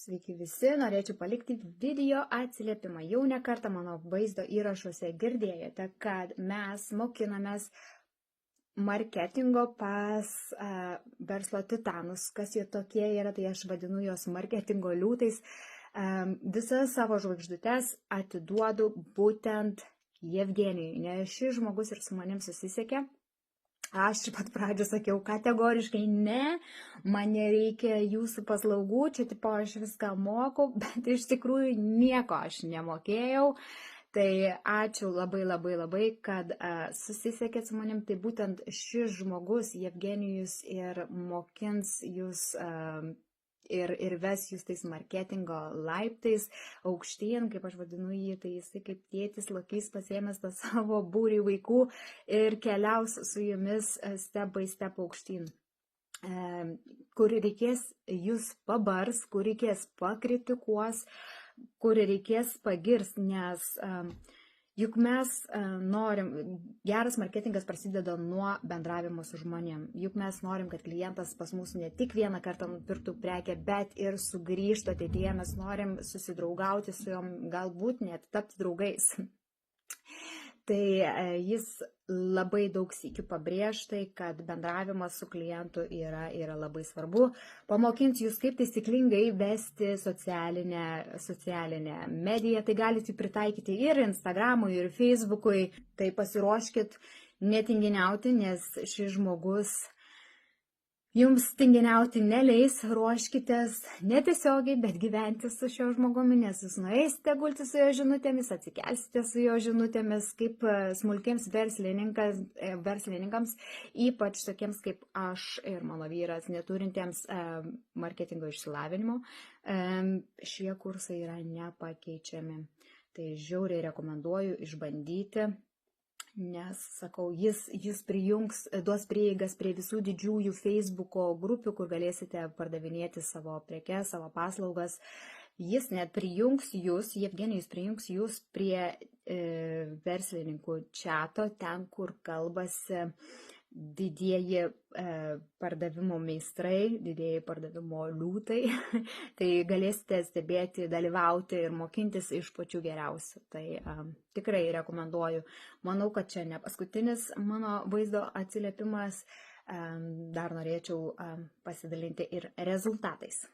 Sveiki visi, norėčiau palikti video atsiliepimą. Jau ne kartą mano vaizdo įrašuose girdėjote, kad mes mokinamės marketingo pas verslo titanus. Kas jie tokie yra, tai aš vadinu juos marketingo liūtais. Visas savo žvaigždutes atiduodu būtent Jevgenijui, nes šis žmogus ir su manim susisiekė. Aš pat pradžio sakiau kategoriškai ne, man nereikia jūsų paslaugų, čia tipo aš viską moku, bet iš tikrųjų nieko aš nemokėjau. Tai ačiū labai, kad susisiekėt su manim. Tai būtent šis žmogus, Jevgenijus, ir mokins jūs ir ves jūs tais marketingo laiptais aukštyn, kaip aš vadinu jį, tai jisai kaip tėtis lokys pasiėmęs tą savo būrį vaikų ir keliaus su jumis step by step aukštyn. Kur reikės jūs pabars, kur reikės pakritikuos, kur reikės pagirs, nes juk mes norim, geras marketingas prasideda nuo bendravimo su žmonėm. Juk mes norim, kad klientas pas mus ne tik vieną kartą nupirktų prekę, bet ir sugrįžtų ateityje. Mes norim susidraugauti su jom, galbūt net tapti draugais. Tai jis labai daug sykių pabrėž tai, kad bendravimas su klientu yra labai svarbu. Pamokins jūs, kaip taisyklingai vesti socialinę mediją. Tai galite pritaikyti ir Instagramui, ir Facebookui. Tai pasiruoškit netinginiauti, nes šis žmogus jums tinginiauti neleis. Ruoškitės netiesiogiai, bet gyventi su šio žmogumi, nes jūs nueisite gulti su jo žinutėmis, atsikelsite su jo žinutėmis, kaip smulkiems verslininkams, ypač tokiems kaip aš ir mano vyras, neturintiems marketingo išsilavinimo. Šie kursai yra nepakeičiami. Tai žiauriai rekomenduoju išbandyti. Nes, sakau, jis prijungs, duos prieigas prie visų didžiųjų Facebooko grupių, kur galėsite pardavinėti savo prekes, savo paslaugas. Jis net prijungs jūs, Jevgenijus prijungs jūs prie verslininkų čato, ten, kur kalbasi didieji pardavimo meistrai, didieji pardavimo liūtai. Tai galėsite stebėti, dalyvauti ir mokintis iš pačių geriausių. Tai tikrai rekomenduoju. Manau, kad čia ne paskutinis mano vaizdo atsiliepimas. Dar norėčiau pasidalinti ir rezultatais.